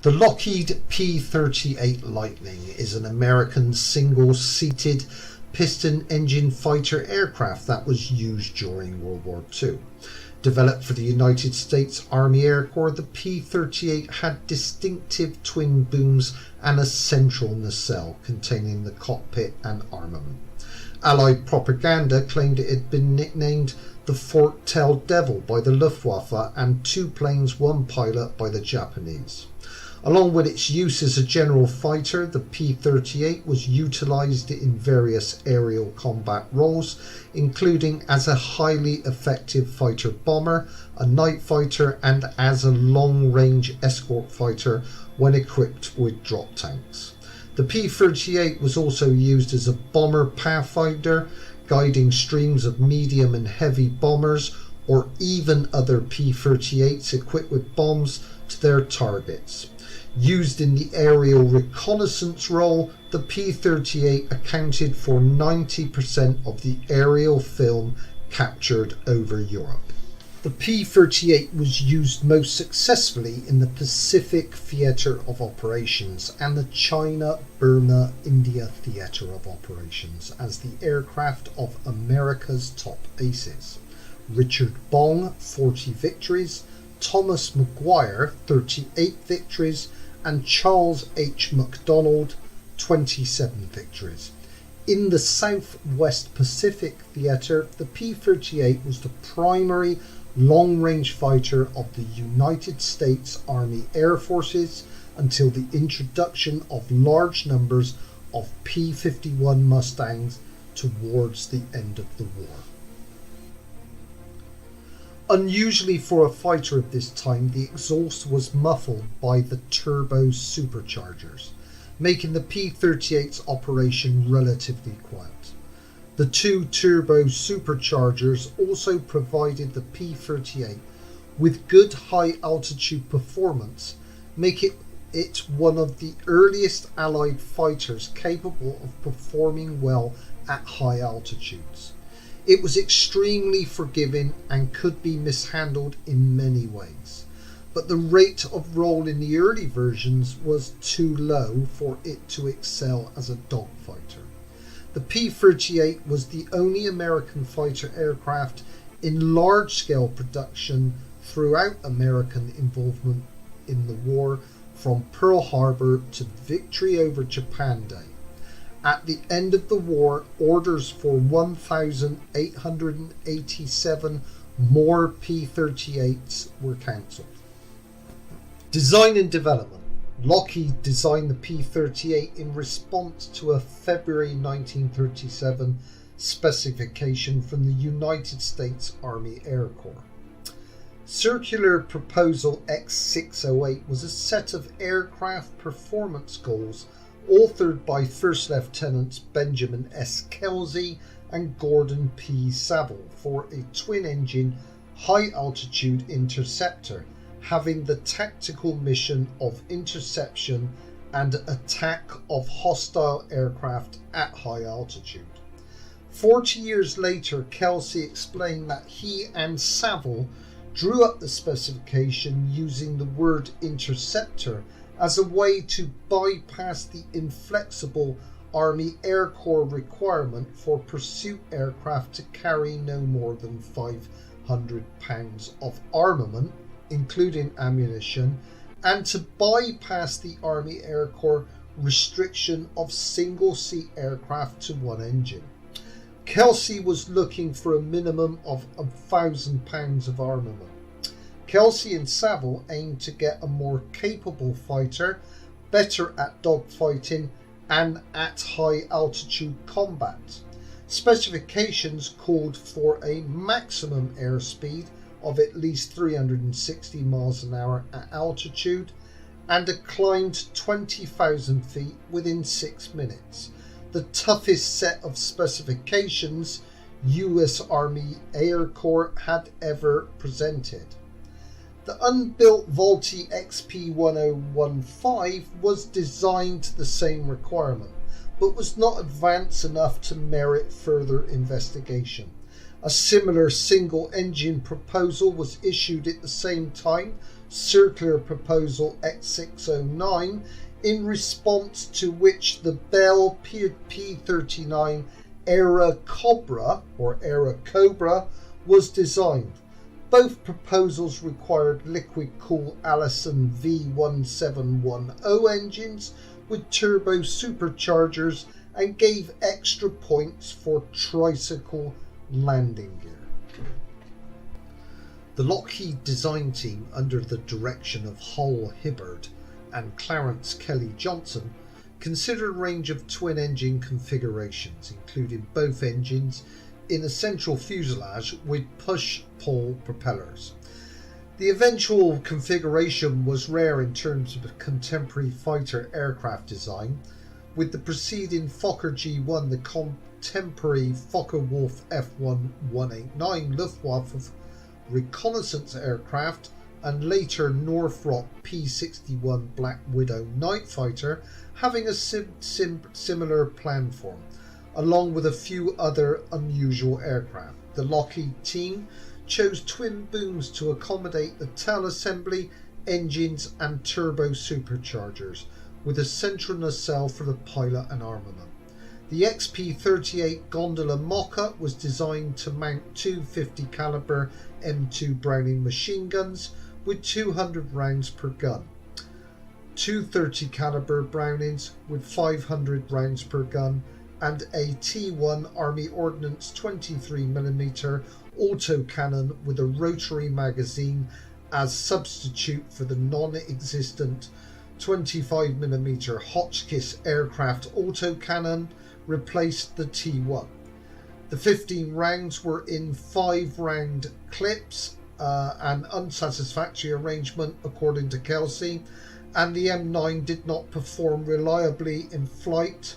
The Lockheed P-38 Lightning is an American single-seated piston-engined fighter aircraft that was used during World War II. Developed for the United States Army Air Corps, the P-38 had distinctive twin booms and a central nacelle containing the cockpit and armament. Allied propaganda claimed it had been nicknamed the Fork-tailed Devil by the Luftwaffe and two planes, one pilot by the Japanese. Along with its use as a general fighter, the P-38 was utilised in various aerial combat roles, including as a highly effective fighter bomber, a night fighter, and as a long-range escort fighter when equipped with drop tanks. The P-38 was also used as a bomber-pathfinder, guiding streams of medium and heavy bombers, or even other P-38s equipped with bombs to their targets. Used in the aerial reconnaissance role, the P-38 accounted for 90% of the aerial film captured over Europe. The P-38 was used most successfully in the Pacific Theatre of Operations and the China-Burma-India Theatre of Operations as the aircraft of America's top aces. Richard Bong, 40 victories, Thomas Maguire, 38 victories, and Charles H. MacDonald, 27 victories. In the Southwest Pacific Theatre, the P-38 was the primary long-range fighter of the United States Army Air Forces until the introduction of large numbers of P-51 Mustangs towards the end of the war. Unusually for a fighter of this time, the exhaust was muffled by the turbo superchargers, making the P-38's operation relatively quiet. The two turbo superchargers also provided the P-38 with good high-altitude performance, making it one of the earliest Allied fighters capable of performing well at high altitudes. It was extremely forgiving and could be mishandled in many ways, but the rate of roll in the early versions was too low for it to excel as a dogfighter. The P-38 was the only American fighter aircraft in large-scale production throughout American involvement in the war from Pearl Harbor to victory over Japan Day. At the end of the war, orders for 1,887 more P-38s were cancelled. Design and development. Lockheed designed the P-38 in response to a February 1937 specification from the United States Army Air Corps. Circular Proposal X608 was a set of aircraft performance goals authored by First Lieutenants Benjamin S. Kelsey and Gordon P. Saville for a twin-engine, high-altitude interceptor having the tactical mission of interception and attack of hostile aircraft at high altitude. 40 years later, Kelsey explained that he and Saville drew up the specification using the word interceptor as a way to bypass the inflexible Army Air Corps requirement for pursuit aircraft to carry no more than 500 pounds of armament, including ammunition, and to bypass the Army Air Corps restriction of single-seat aircraft to one engine. Kelsey was looking for a minimum of 1,000 pounds of armament. Kelsey and Saville aimed to get a more capable fighter, better at dogfighting and at high altitude combat. Specifications called for a maximum airspeed of at least 360 miles an hour at altitude and a climb to 20,000 feet within 6 minutes. The toughest set of specifications US Army Air Corps had ever presented. The unbuilt Vultee XP-1015 was designed to the same requirement, but was not advanced enough to merit further investigation. A similar single-engine proposal was issued at the same time, circular proposal X609, in response to which the Bell P-39 Era Cobra was designed. Both proposals required liquid-cooled Allison V1710 engines with turbo superchargers and gave extra points for tricycle landing gear. The Lockheed design team, under the direction of Hull Hibbard and Clarence Kelly Johnson, considered a range of twin-engine configurations, including both engines in a central fuselage with push-pull propellers. The eventual configuration was rare in terms of contemporary fighter aircraft design, with the preceding Fokker G1, the contemporary Focke-Wulf F1-189 Luftwaffe reconnaissance aircraft, and later Northrop P-61 Black Widow night fighter having a similar planform, along with a few other unusual aircraft. The Lockheed team chose twin booms to accommodate the tail assembly, engines and turbo superchargers, with a central nacelle for the pilot and armament. The XP-38 gondola mock-up was designed to mount two 50 caliber M2 Browning machine guns with 200 rounds per gun, two 30 caliber Brownings with 500 rounds per gun, and a T1 Army Ordnance 23mm autocannon with a rotary magazine as substitute for the non-existent 25mm Hotchkiss aircraft autocannon replaced the T1. The 15 rounds were in 5-round clips, an unsatisfactory arrangement according to Kelsey, and the M9 did not perform reliably in flight.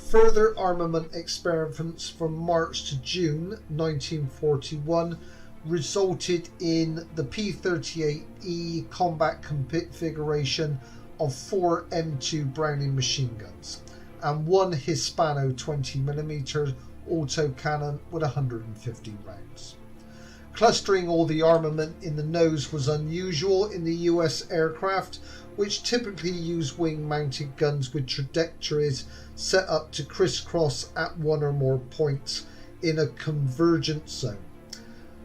Further armament experiments from March to June 1941 resulted in the P-38E combat configuration of 4 M2 Browning machine guns and one Hispano 20mm autocannon with 150 rounds. Clustering all the armament in the nose was unusual in the US aircraft, which typically use wing-mounted guns with trajectories set up to crisscross at one or more points in a convergence zone.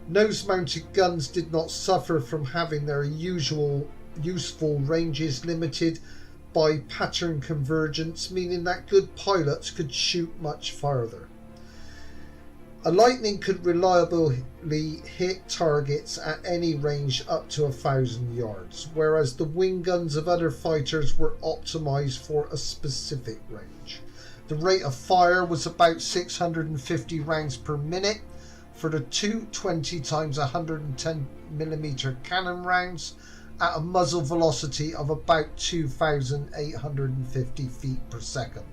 Nose-mounted guns did not suffer from having their usual useful ranges limited by pattern convergence, meaning that good pilots could shoot much farther. A Lightning could reliably hit targets at any range up to 1,000 yards, whereas the wing guns of other fighters were optimized for a specific range. The rate of fire was about 650 rounds per minute for the two 20 times 110mm cannon rounds at a muzzle velocity of about 2,850 feet per second,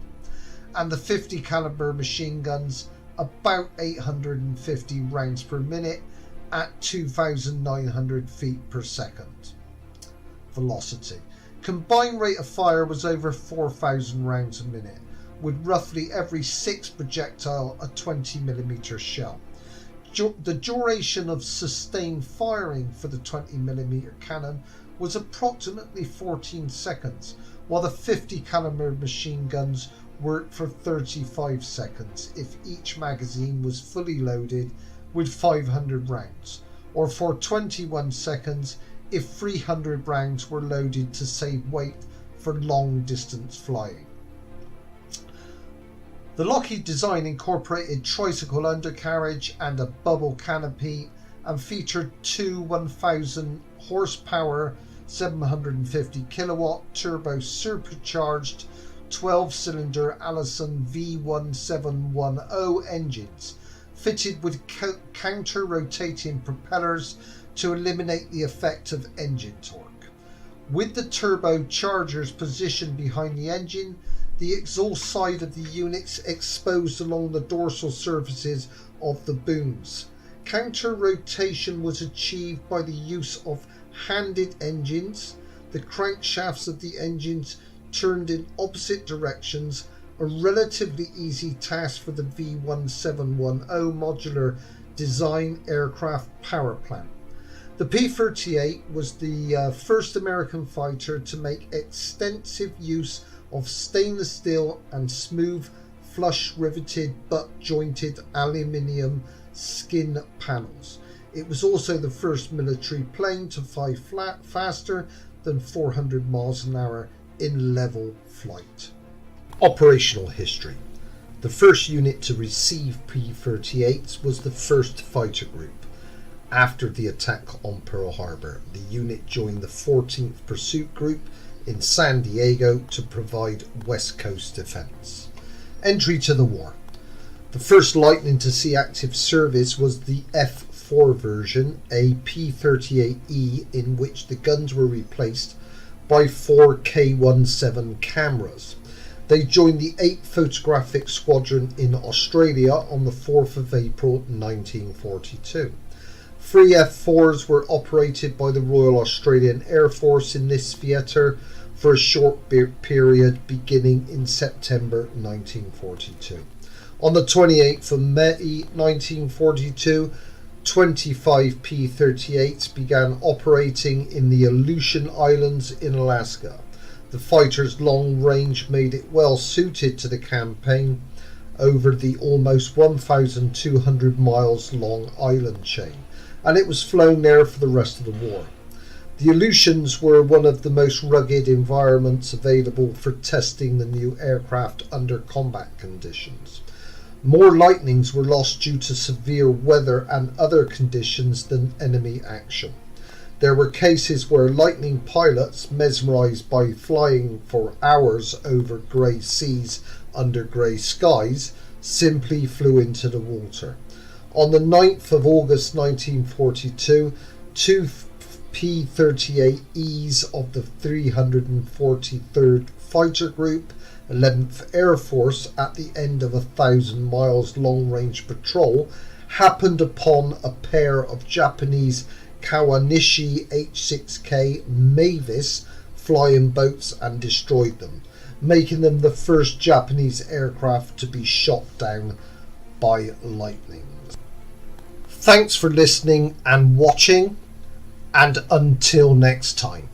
and the 50 caliber machine guns about 850 rounds per minute at 2,900 feet per second velocity. Combined rate of fire was over 4,000 rounds a minute, with roughly every 6th projectile a 20mm shell. The duration of sustained firing for the 20mm cannon was approximately 14 seconds, while the 50 caliber machine guns worked for 35 seconds if each magazine was fully loaded with 500 rounds, or for 21 seconds if 300 rounds were loaded to save weight for long distance flying. The Lockheed design incorporated tricycle undercarriage and a bubble canopy and featured two 1,000 horsepower 750 kilowatt turbo supercharged 12-cylinder Allison V1710 engines fitted with counter-rotating propellers to eliminate the effect of engine torque. With the turbochargers positioned behind the engine, the exhaust side of the units exposed along the dorsal surfaces of the booms. Counter-rotation was achieved by the use of handed engines, the crankshafts of the engines turned in opposite directions, a relatively easy task for the V1710 modular design aircraft power plant. The P-38 was the first American fighter to make extensive use of stainless steel and smooth, flush riveted butt jointed aluminium skin panels. It was also the first military plane to fly faster than 400 miles an hour in level flight. Operational history. The first unit to receive P-38s was the 1st Fighter Group. After the attack on Pearl Harbor, the unit joined the 14th Pursuit Group in San Diego to provide West Coast defense. Entry to the war. The first Lightning to see active service was the F-4 version, a P-38E in which the guns were replaced by 4 K-17 cameras. They joined the 8th Photographic Squadron in Australia on the 4th of April 1942. 3 F-4s were operated by the Royal Australian Air Force in this theatre for a short period beginning in September 1942. On the 28th of May 1942, 25 P-38s began operating in the Aleutian Islands in Alaska. The fighter's long range made it well suited to the campaign over the almost 1,200 miles long island chain, and it was flown there for the rest of the war. The Aleutians were one of the most rugged environments available for testing the new aircraft under combat conditions. More Lightnings were lost due to severe weather and other conditions than enemy action. There were cases where Lightning pilots, mesmerized by flying for hours over grey seas under grey skies, simply flew into the water. On the 9th of August 1942, 2 P-38Es of the 343rd Fighter Group, 11th Air Force, at the end of a 1,000 miles long-range patrol, happened upon a pair of Japanese Kawanishi H-6K Mavis flying boats and destroyed them, making them the first Japanese aircraft to be shot down by Lightning. Thanks for listening and watching, and until next time.